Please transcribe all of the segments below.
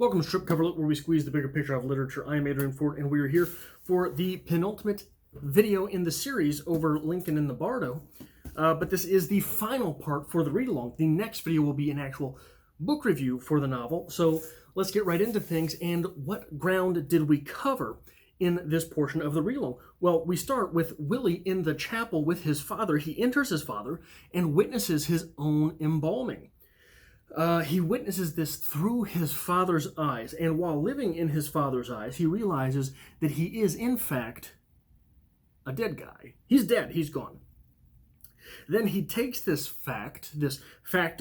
Welcome to Strip Cover Look, where we squeeze the bigger picture of literature. I am Adrian Ford, and we are here for the penultimate video in the series over Lincoln and the Bardo. But this is the final part for the read-along. The next video will be an actual book review for the novel. So let's get right into things. And what ground did we cover in this portion of the read-along? Well, we start with Willie in the chapel with his father. He enters his father and witnesses his own embalming. He witnesses this through his father's eyes, and while living in his father's eyes, he realizes that he is, in fact, a dead guy. He's dead. He's gone. Then he takes this fact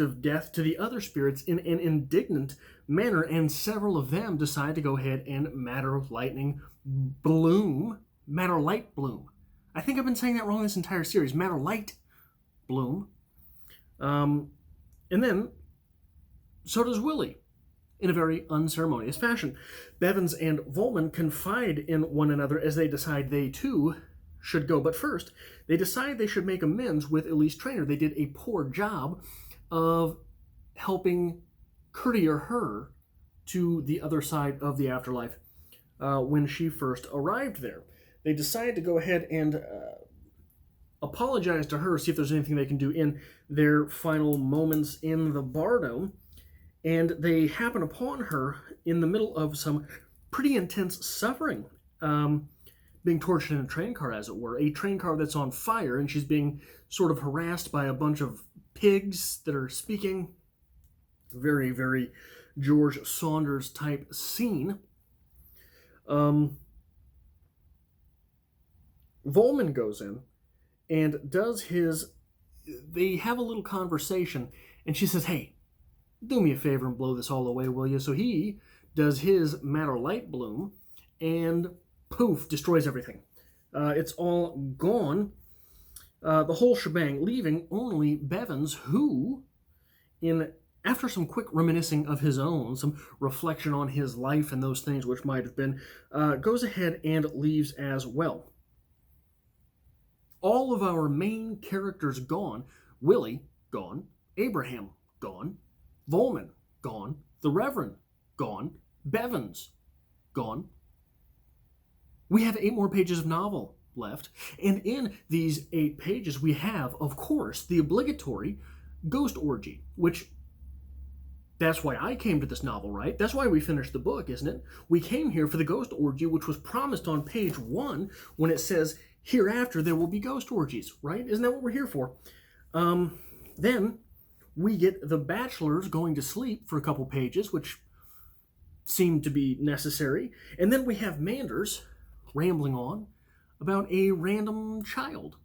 of death, to the other spirits in an indignant manner, and several of them decide to go ahead and matter light bloom. I think I've been saying that wrong this entire series. Matter light bloom. And then so does Willie, in a very unceremonious fashion. Bevins and Volman confide in one another as they decide they, too, should go. But first, they decide they should make amends with Elise Traynor. They did a poor job of helping courier her to the other side of the afterlife when she first arrived there. They decide to go ahead and apologize to her, see if there's anything they can do in their final moments in the Bardo. And they happen upon her in the middle of some pretty intense suffering, being tortured in a train car, as it were. A train car that's on fire, and she's being sort of harassed by a bunch of pigs that are speaking. Very, very George Saunders type scene. Volman goes in and does his... They have a little conversation, and she says, "Hey, do me a favor and blow this all away, will you?" So he does his matter light bloom, and poof, destroys everything. It's all gone, the whole shebang, leaving only Bevins, who, after some quick reminiscing of his own, some reflection on his life and those things which might have been, goes ahead and leaves as well. All of our main characters gone. Willie, gone. Abraham, gone. Volman, gone. The Reverend, gone. Bevins, gone. We have 8 more pages of novel left. And in these 8 pages, we have, of course, the obligatory ghost orgy, which, that's why I came to this novel, right? That's why we finished the book, isn't it? We came here for the ghost orgy, which was promised on page 1 when it says, "Hereafter there will be ghost orgies," right? Isn't that what we're here for? Then we get the bachelors going to sleep for a couple pages, which seemed to be necessary. And then we have Manders rambling on about a random child.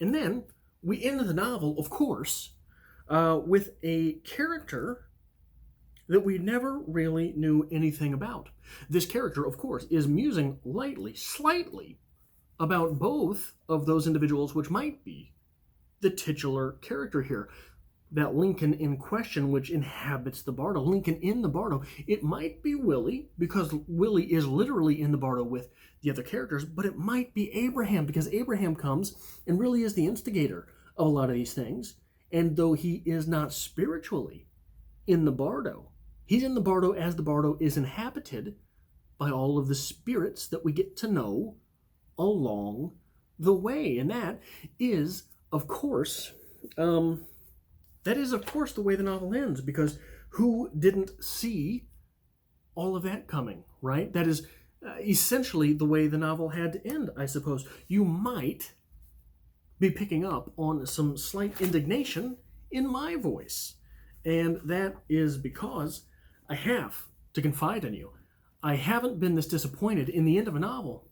And then we end the novel, of course, with a character that we never really knew anything about. This character, of course, is musing slightly, about both of those individuals, which might be the titular character here. That Lincoln in question, which inhabits the Bardo. Lincoln in the Bardo. It might be Willie, because Willie is literally in the Bardo with the other characters, but it might be Abraham, because Abraham comes and really is the instigator of a lot of these things. And though he is not spiritually in the Bardo, he's in the Bardo as the Bardo is inhabited by all of the spirits that we get to know along the way. And that is, of course... That is, of course, the way the novel ends, because who didn't see all of that coming, right? That is essentially the way the novel had to end, I suppose. You might be picking up on some slight indignation in my voice, and that is because I have to confide in you. I haven't been this disappointed in the end of a novel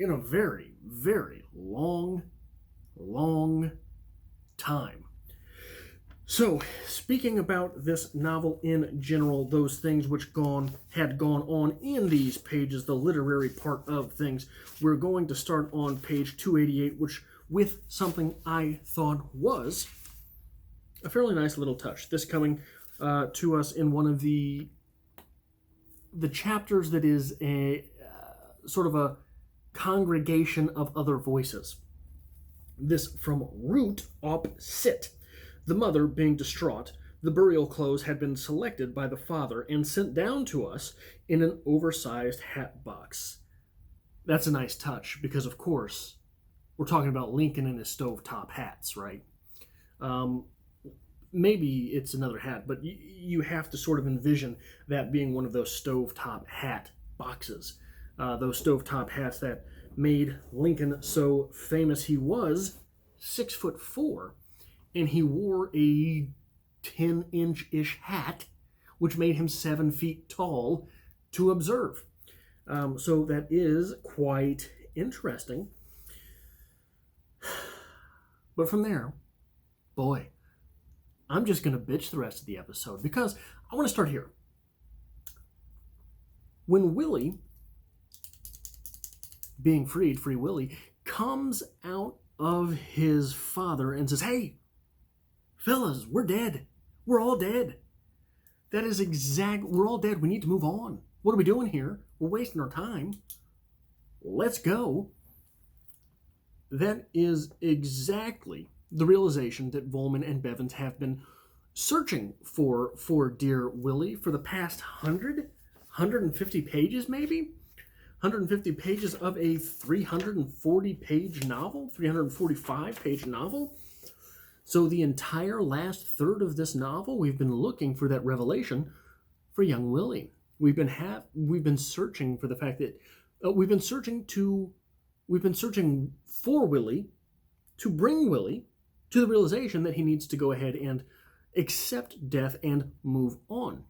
in a very, very long time. So, speaking about this novel in general, those things which had gone on in these pages, the literary part of things, we're going to start on page 288, which with something I thought was a fairly nice little touch. This coming to us in one of the chapters that is a sort of a congregation of other voices. This from Root Op Sit. The mother, being distraught, The burial clothes had been selected by the father and sent down to us in an oversized hat box. That's a nice touch because, of course, we're talking about Lincoln and his stovetop hats, right? Um, Maybe it's another hat, but you have to sort of envision that being one of those stovetop hat boxes. Those stovetop hats that made Lincoln so famous. He was 6'4", and he wore a 10-inch-ish hat, which made him 7 feet tall to observe. So that is quite interesting. But from there, boy, I'm just going to bitch the rest of the episode because I want to start here. When Willie, being freed, Free Willie, comes out of his father and says, "Hey, fellas, we're dead. We're all dead." That is we're all dead. We need to move on. What are we doing here? We're wasting our time. Let's go. That is exactly the realization that Volman and Bevins have been searching for dear Willie for the past 150 pages, maybe? 150 pages of a 340-page novel, 345-page novel. So the entire last third of this novel, we've been looking for that revelation for young Willie. We've been searching for the fact that we've been searching for Willie to bring Willie to the realization that he needs to go ahead and accept death and move on.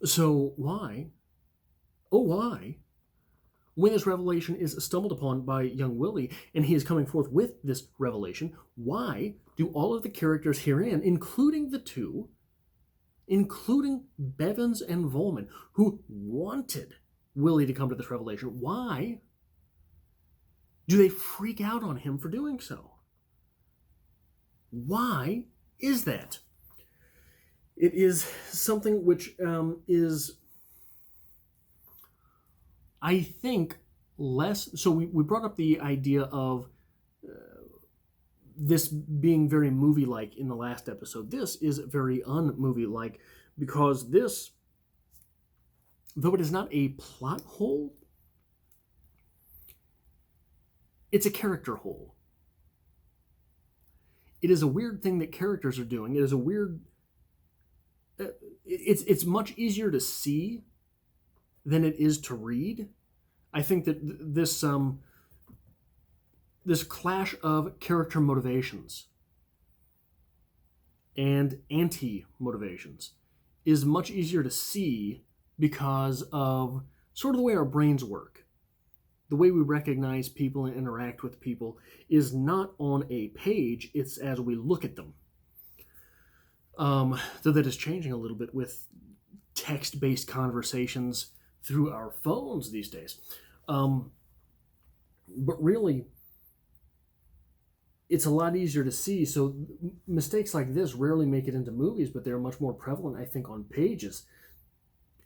So why, oh why, when this revelation is stumbled upon by young Willie and he is coming forth with this revelation, why do all of the characters herein, including the two, including Bevins and Volman, who wanted Willie to come to this revelation, why do they freak out on him for doing so? Why is that? It is something which is, I think, less... So we brought up the idea of this being very movie-like in the last episode. This is very un-movie-like because this, though it is not a plot hole, it's a character hole. It is a weird thing that characters are doing. It is a weird... It's much easier to see than it is to read. I think that this clash of character motivations and anti-motivations is much easier to see because of sort of the way our brains work. The way we recognize people and interact with people is not on a page, it's as we look at them. Though that is changing a little bit with text-based conversations through our phones these days. But really, it's a lot easier to see. So mistakes like this rarely make it into movies, but they're much more prevalent, I think, on pages.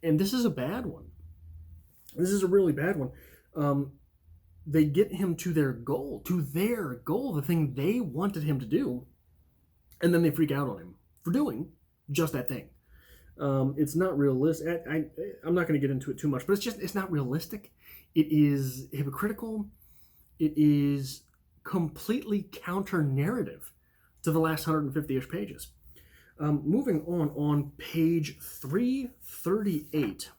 And this is a bad one. This is a really bad one. They get him to their goal, the thing they wanted him to do, and then they freak out on him for doing just that thing. It's not realistic. I'm not going to get into it too much, but it's not realistic. It is hypocritical. It is completely counter-narrative to the last 150-ish pages. Moving on page 338.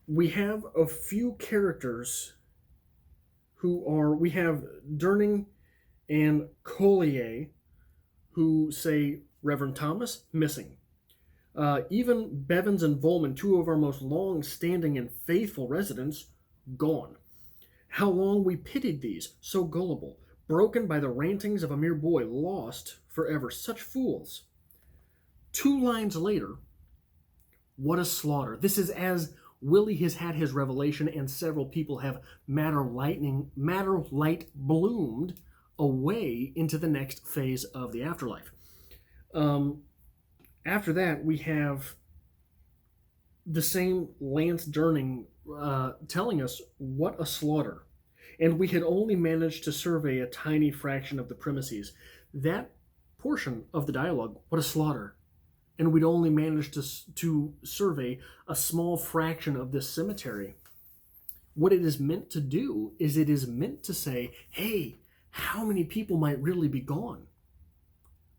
We have a few characters we have Durning and Collier, who say, "Reverend Thomas, missing." Even Bevins and Volman, two of our most long-standing and faithful residents, gone. How long we pitied these, so gullible, broken by the rantings of a mere boy, lost forever, such fools. 2 lines later, what a slaughter. This is as Willie has had his revelation and several people have matter light bloomed away into the next phase of the afterlife. After that, we have the same Lance Durning telling us what a slaughter. and we had only managed to survey a tiny fraction of the premises. That portion of the dialogue, what a slaughter. And we'd only managed to survey a small fraction of this cemetery. What it is meant to do is it is meant to say, hey, how many people might really be gone?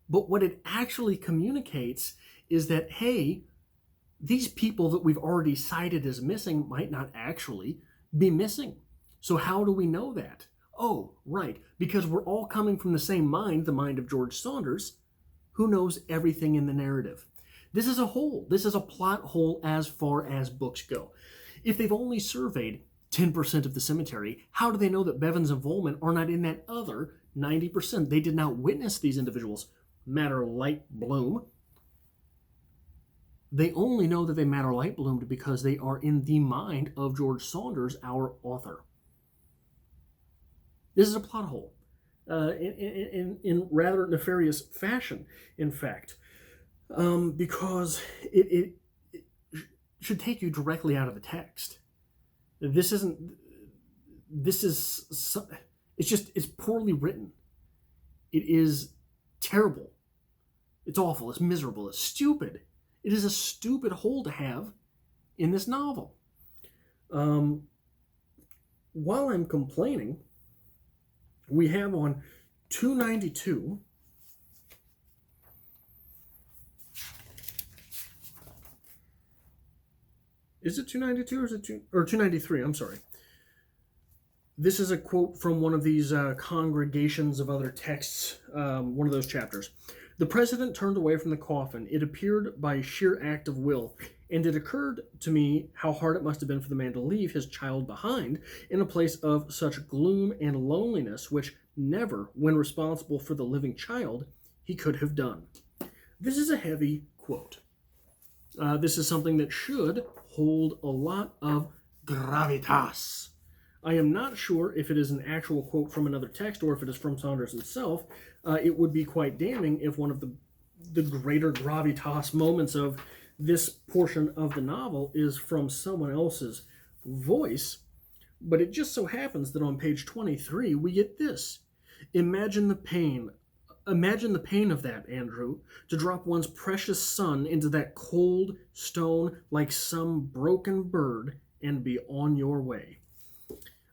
But what it actually communicates is that, hey, these people that we've already cited as missing might not actually be missing. So how do we know that? Oh, right, because we're all coming from the same mind, the mind of George Saunders, who knows everything in the narrative. This is a hole. This is a plot hole as far as books go. If they've only surveyed 10% of the cemetery, how do they know that Bevins and Volman are not in that other 90%? They did not witness these individuals matter light bloom. They only know that they matter light bloomed because they are in the mind of George Saunders, our author. This is a plot hole in rather nefarious fashion, in fact, because it should take you directly out of the text. It's poorly written. It is terrible. It's awful. It's miserable. It's stupid. It is a stupid hole to have in this novel. While I'm complaining, we have on 292, is it 292 or is it 293? I'm sorry. This is a quote from one of these congregations of other texts, one of those chapters. The president turned away from the coffin. It appeared by sheer act of will, and it occurred to me how hard it must have been for the man to leave his child behind in a place of such gloom and loneliness, which never, when responsible for the living child, he could have done. This is a heavy quote. This is something that should hold a lot of gravitas. I am not sure if it is an actual quote from another text or if it is from Saunders himself. It would be quite damning if one of the greater gravitas moments of this portion of the novel is from someone else's voice. But it just so happens that on page 23 we get this. Imagine the pain of that, Andrew, to drop one's precious son into that cold stone like some broken bird and be on your way.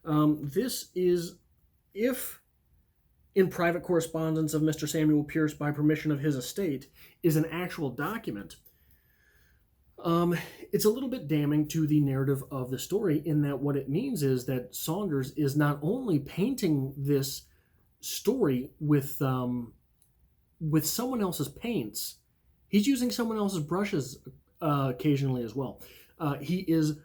This is, if in private correspondence of Mr. Samuel Pierce by permission of his estate, is an actual document, it's a little bit damning to the narrative of the story in that what it means is that Saunders is not only painting this story with someone else's paints, he's using someone else's brushes occasionally as well. He is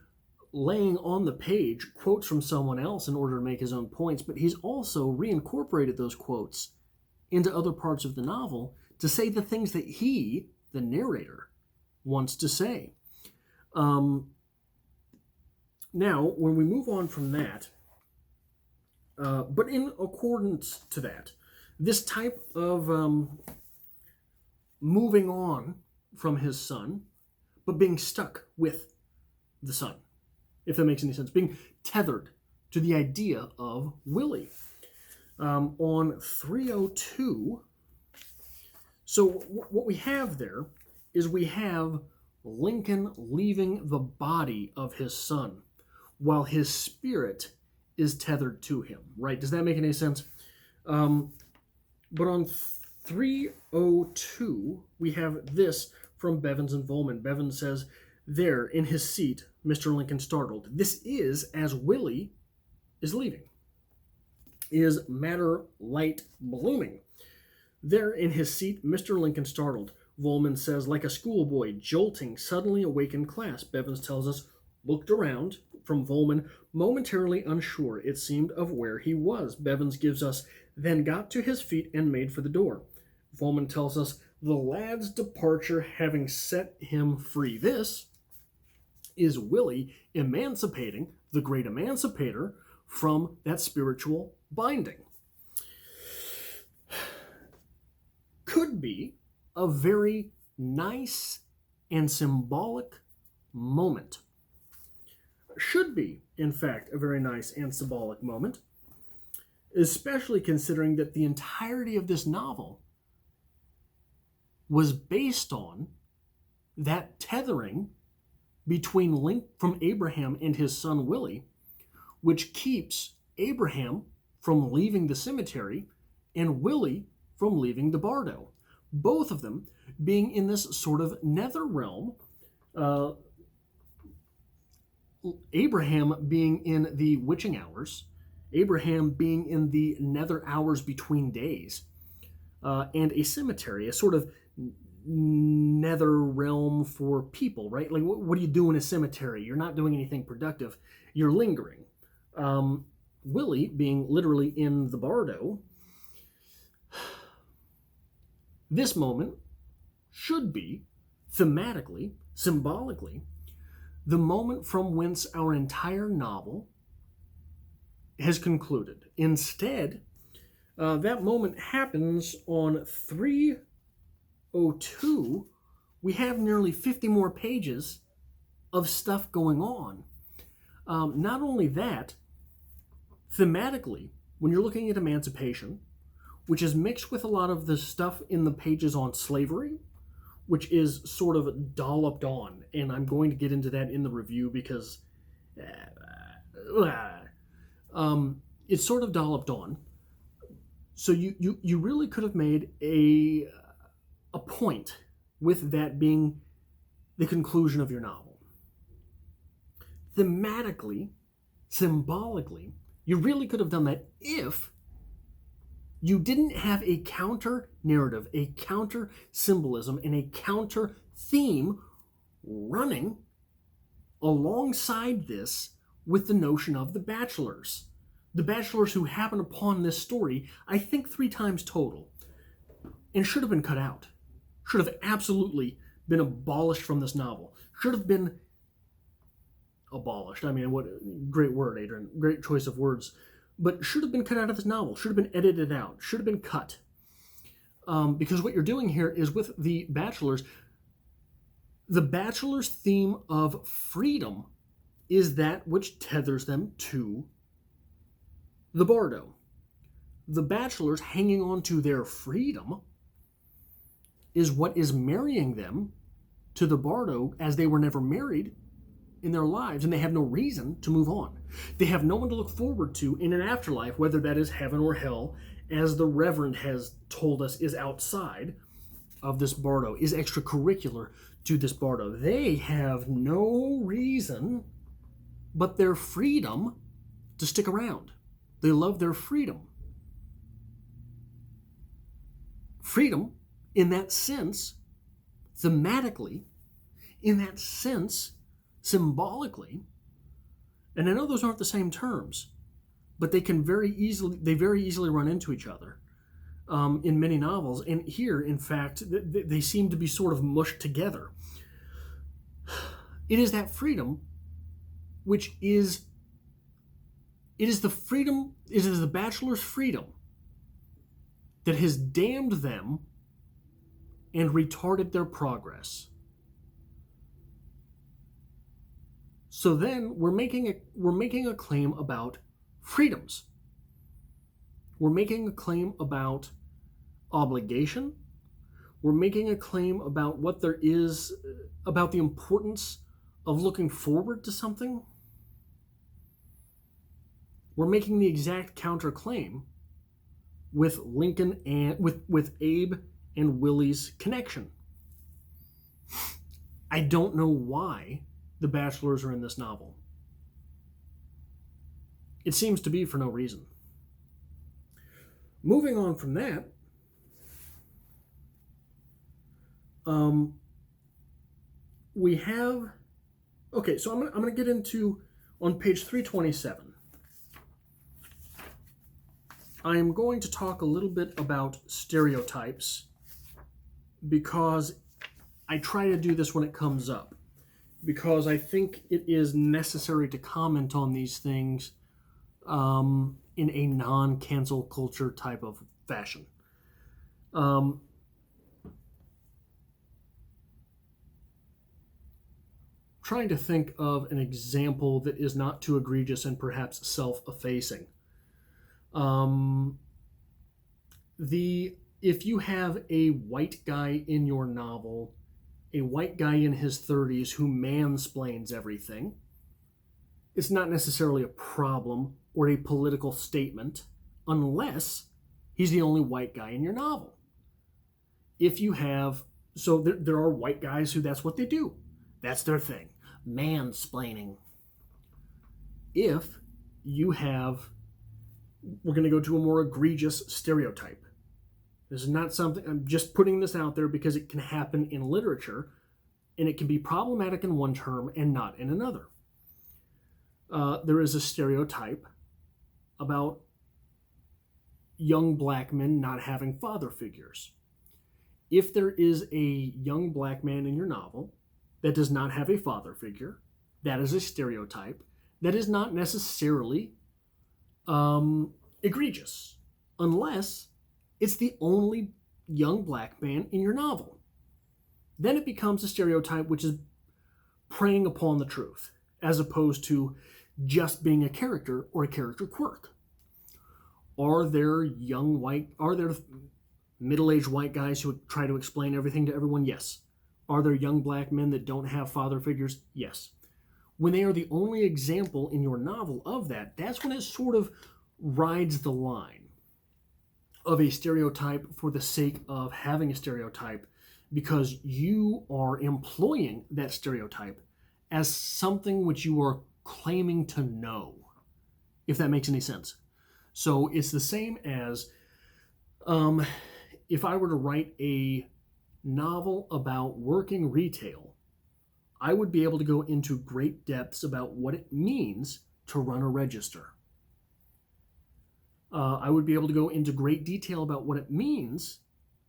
laying on the page quotes from someone else in order to make his own points, but he's also reincorporated those quotes into other parts of the novel to say the things that he, the narrator, wants to say. Now, when we move on from that, but in accordance to that, this type of moving on from his son, but being stuck with the son, if that makes any sense, being tethered to the idea of Willie. On 302, so what we have there is we have Lincoln leaving the body of his son while his spirit is tethered to him, right? Does that make any sense? But on 302, we have this from Bevins and Volman. Bevins says, there in his seat, Mr. Lincoln startled. This is as Willie is leaving. Is matter light blooming. There in his seat, Mr. Lincoln startled. Volman says, like a schoolboy jolting suddenly awakened class. Bevins tells us, looked around. From Volman, momentarily unsure, it seemed, of where he was. Bevins gives us, then got to his feet and made for the door. Volman tells us, the lad's departure having set him free. This is Willie emancipating, the great emancipator, from that spiritual binding. Could be a very nice and symbolic moment. Should be, in fact, a very nice and symbolic moment. especially considering that the entirety of this novel was based on that tethering between link from Abraham and his son Willie, which keeps Abraham from leaving the cemetery and Willie from leaving the Bardo. Both of them being in this sort of nether realm, Abraham being in the witching hours, Abraham being in the nether hours between days, and a cemetery, a sort of nether realm for people, right? Like, what do you do in a cemetery? You're not doing anything productive. You're lingering. Willie being literally in the Bardo, this moment should be, thematically, symbolically, the moment from whence our entire novel has concluded. Instead, that moment happens on 302. We have nearly 50 more pages of stuff going on. Not only that, thematically, when you're looking at emancipation, which is mixed with a lot of the stuff in the pages on slavery, which is sort of dolloped on, and I'm going to get into that in the review because it's sort of dolloped on. So you really could have made a point with that being the conclusion of your novel. Thematically, symbolically, you really could have done that if you didn't have a counter narrative, a counter symbolism, and a counter theme running alongside this with the notion of the bachelors. The bachelors who happen upon this story, I think 3 times total, and should have been cut out. Should have absolutely been abolished from this novel. Should have been abolished. I mean, what great word, Adrian. Great choice of words. But should have been cut out of this novel, should have been edited out, should have been cut. Because what you're doing here is with the bachelors' theme of freedom is that which tethers them to the Bardo. The bachelors hanging on to their freedom is what is marrying them to the Bardo, as they were never married in their lives, and they have no reason to move on. They have no one to look forward to in an afterlife, whether that is heaven or hell, as the Reverend has told us is outside of this Bardo, is extracurricular to this Bardo. They have no reason but their freedom to stick around. They love their freedom. Freedom, in that sense, thematically, in that sense, symbolically, and I know those aren't the same terms, but they very easily run into each other in many novels. And here, in fact, they seem to be sort of mushed together. It is that freedom which is, it is the bachelor's freedom that has damned them and retarded their progress. So then we're making a claim about freedoms. We're making a claim about obligation. We're making a claim about what there is, about the importance of looking forward to something. We're making the exact counterclaim with Lincoln and with Abe and Willie's connection. I don't know why the bachelors are in this novel. It seems to be for no reason. Moving on from that, we have, okay, so I'm going to get into, on page 327, I am going to talk a little bit about stereotypes because I try to do this when it comes up, because I think it is necessary to comment on these things in a non-cancel culture type of fashion. Trying to think of an example that is not too egregious and perhaps self-effacing. Um, if you have a white guy in your novel, a white guy in his 30s who mansplains everything, it's not necessarily a problem or a political statement unless he's the only white guy in your novel. If you have, so there are white guys who that's what they do. That's their thing. Mansplaining. If you have, we're going to go to a more egregious stereotype. This is not something, I'm just putting this out there because it can happen in literature and it can be problematic in one term and not in another. There is a stereotype about young black men not having father figures. If there is a young black man in your novel that does not have a father figure, that is a stereotype that is not necessarily egregious, unless it's the only young black man in your novel. Then it becomes a stereotype which is preying upon the truth, as opposed to just being a character or a character quirk. Are there middle-aged white guys who try to explain everything to everyone? Yes. Are there young black men that don't have father figures? Yes. When they are the only example in your novel of that, that's when it sort of rides the line of a stereotype for the sake of having a stereotype, because you are employing that stereotype as something which you are claiming to know, if that makes any sense. So it's the same as if I were to write a novel about working retail, I would be able to go into great depths about what it means to run a register. I would be able to go into great detail about what it means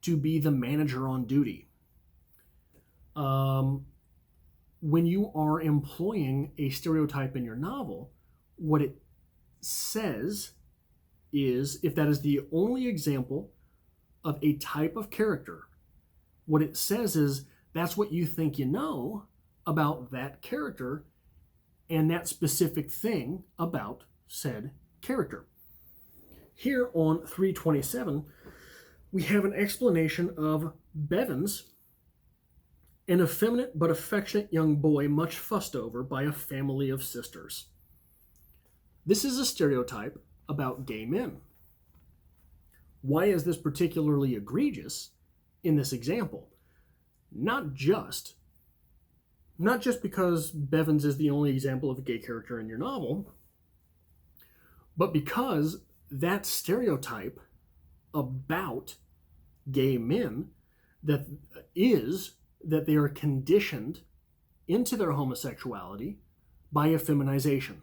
to be the manager on duty. When you are employing a stereotype in your novel, what it says is, if that is the only example of a type of character, what it says is that's what you think you know about that character and that specific thing about said character. Here on 327, we have an explanation of Bevins, an effeminate but affectionate young boy much fussed over by a family of sisters. This is a stereotype about gay men. Why is this particularly egregious in this example? Not just because Bevins is the only example of a gay character in your novel, but because that stereotype about gay men that they are conditioned into their homosexuality by effeminization.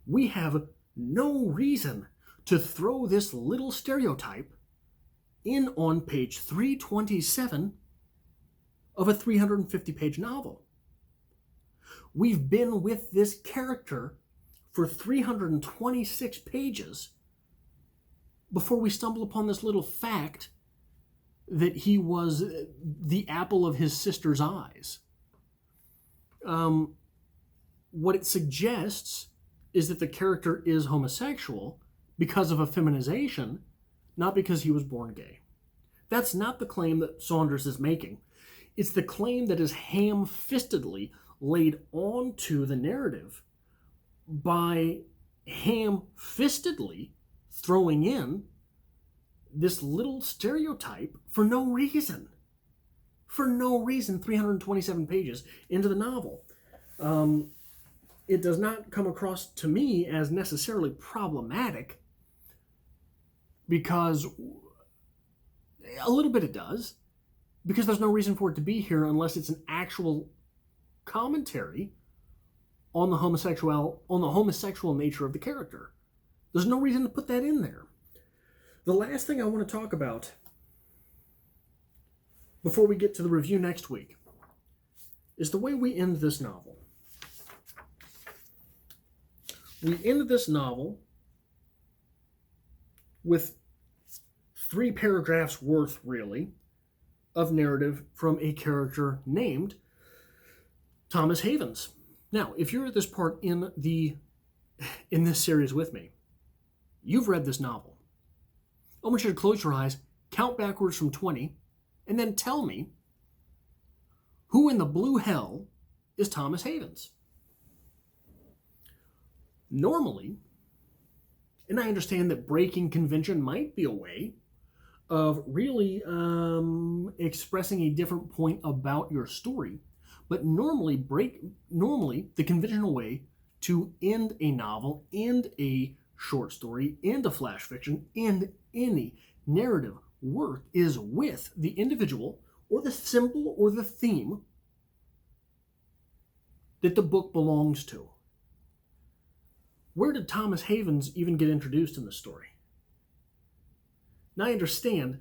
We have no reason to throw this little stereotype in on page 327 of a 350-page novel. We've been with this character for 326 pages before we stumble upon this little fact that he was the apple of his sister's eyes. What it suggests is that the character is homosexual because of effeminization, not because he was born gay. That's not the claim that Saunders is making. It's the claim that is ham-fistedly laid onto the narrative by ham-fistedly throwing in this little stereotype for no reason. For no reason, 327 pages into the novel. It does not come across to me as necessarily problematic, because a little bit it does, because there's no reason for it to be here unless it's an actual commentary on the homosexual nature of the character. There's no reason to put that in there. The last thing I want to talk about before we get to the review next week is the way we end this novel. We end this novel with 3 paragraphs worth, really, of narrative from a character named Thomas Havens. Now, if you're at this part in this series with me, You've read this novel. I want you to close your eyes, count backwards from 20, and then tell me who in the blue hell is Thomas Havens. Normally, and I understand that breaking convention might be a way of really expressing a different point about your story, but normally the conventional way to end a novel, end a short story, end a flash fiction, end any narrative work is with the individual or the symbol or the theme that the book belongs to. Where did Thomas Havens even get introduced in the story? Now I understand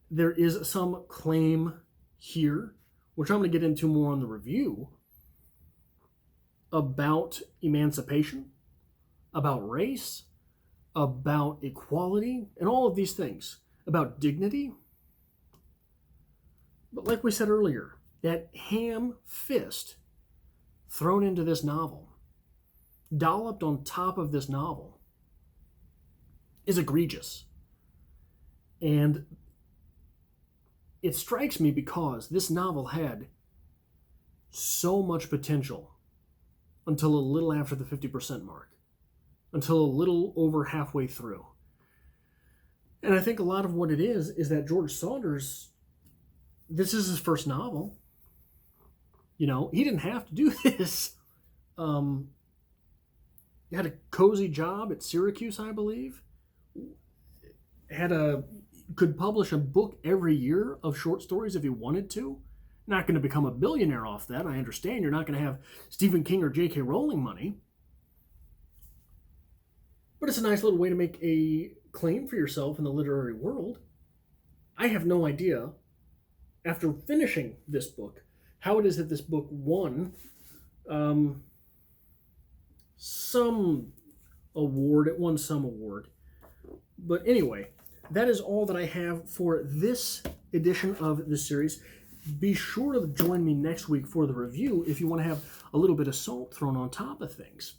there is some claim here, which I'm going to get into more on the review, about emancipation, about race, about equality, and all of these things, about dignity. But like we said earlier, that ham fist thrown into this novel, dolloped on top of this novel, is egregious. And it strikes me because this novel had so much potential until a little after the 50% mark, until a little over halfway through. And I think a lot of what it is that George Saunders, this is his first novel. You know, he didn't have to do this. He had a cozy job at Syracuse, I believe. Could publish a book every year of short stories if he wanted to. Not going to become a billionaire off that. I understand you're not going to have Stephen King or J.K. Rowling money. But it's a nice little way to make a claim for yourself in the literary world. I have no idea, after finishing this book, how it is that this book won some award. It won some award. But anyway, that is all that I have for this edition of the series. Be sure to join me next week for the review if you want to have a little bit of salt thrown on top of things.